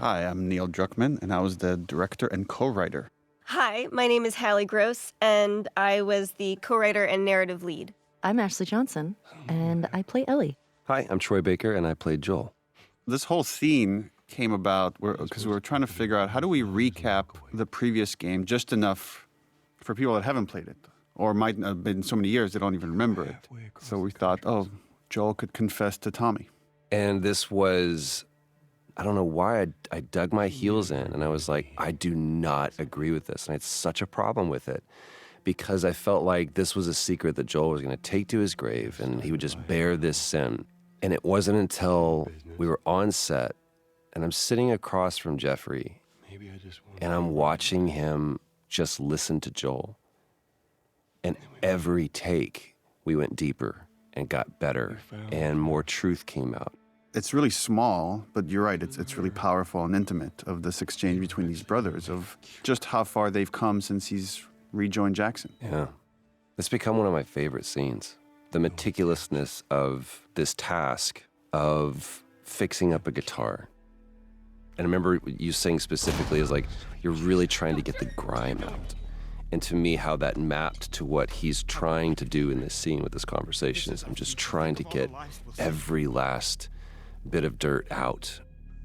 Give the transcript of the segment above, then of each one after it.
Hi, I'm Neil Druckmann, and I was the director and co-writer. Hi, my name is Hallie Gross, and I was the co-writer and narrative lead. I'm Ashley Johnson, and I play Ellie. Hi, I'm Troy Baker, and I played Joel. This whole scene came about because we were trying to figure out how do we recap the previous game just enough for people that haven't played it, or might not have been so many years they don't even remember it. So we thought, oh, Joel could confess to Tommy. And this was, I don't know why I dug my heels in, and I was like, I do not agree with this. And I had such a problem with it because I felt like this was a secret that Joel was going to take to his grave, and he would just bear this sin. And it wasn't until we were on set, and I'm sitting across from Jeffrey, and I'm watching him just listen to Joel. And every take, we went deeper and got better, and more truth came out. It's really small, but you're right, it's really powerful and intimate of this exchange between these brothers, of just how far they've come since he's rejoined Jackson. Yeah. It's become one of my favorite scenes. The meticulousness of this task of fixing up a guitar. And I remember you saying specifically is like, you're really trying to get the grime out. And to me, how that mapped to what he's trying to do in this scene with this conversation is I'm just trying to get every last bit of dirt out.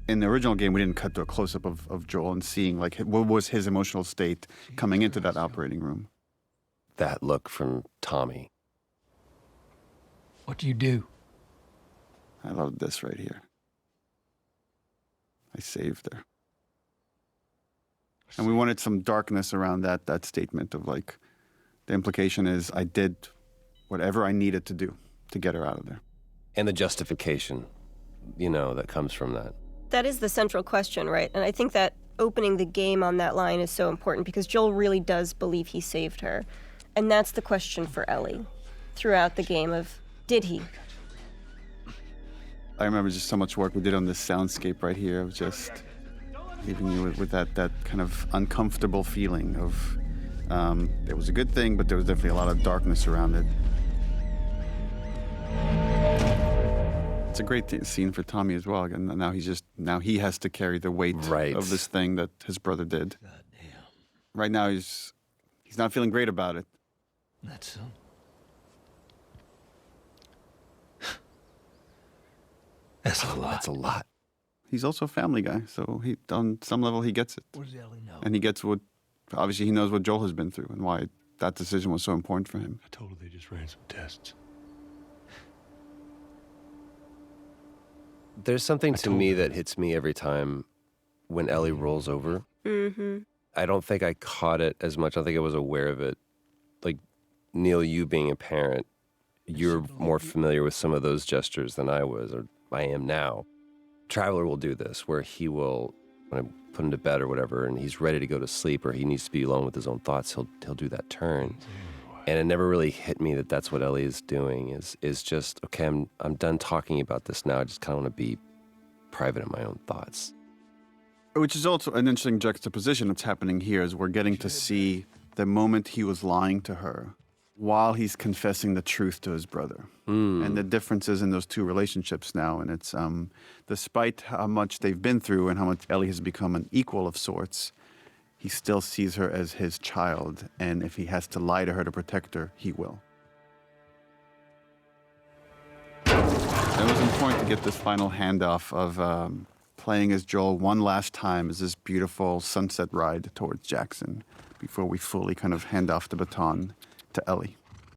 In the original game, we didn't cut to a close-up of Joel and seeing like what was his emotional state coming into that operating room. That look from Tommy. What do you do? I love this right here. I saved her. And we wanted some darkness around that statement of like, the implication is I did whatever I needed to do to get her out of there. And the justification, you know, that comes from that. That is the central question, right? And I think that opening the game on that line is so important because Joel really does believe he saved her. And that's the question for Ellie throughout the game of, did he? I remember just so much work we did on this soundscape right here of just leaving you with that kind of uncomfortable feeling of it was a good thing, but there was definitely a lot of darkness around it. It's a great scene for Tommy as well. And now he has to carry the weight of this thing that his brother did. Goddamn. Right now he's not feeling great about it. That's so. That's a lot. That's a lot. He's also a family guy, so on some level he gets it. What does Ellie know? And he gets obviously he knows what Joel has been through and why that decision was so important for him. I told her they just ran some tests. There's something to me that hits me every time when Ellie rolls over. Mm-hmm. I don't think I caught it as much. I think I was aware of it. Like, Neil, you being a parent, you're more familiar with some of those gestures than I was, or I am now. Traveler will do this, where he will, when I put him to bed or whatever, and he's ready to go to sleep, or he needs to be alone with his own thoughts, he'll do that turn. And it never really hit me that that's what Ellie is doing, is just, okay, I'm done talking about this now. I just kind of want to be private in my own thoughts. Which is also an interesting juxtaposition that's happening here, is we're getting to see the moment he was lying to her while he's confessing the truth to his brother. And the differences in those two relationships now. And it's, despite how much they've been through and how much Ellie has become an equal of sorts, he still sees her as his child. And if he has to lie to her to protect her, he will. It was important to get this final handoff of playing as Joel one last time as this beautiful sunset ride towards Jackson before we fully kind of hand off the baton to Ellie.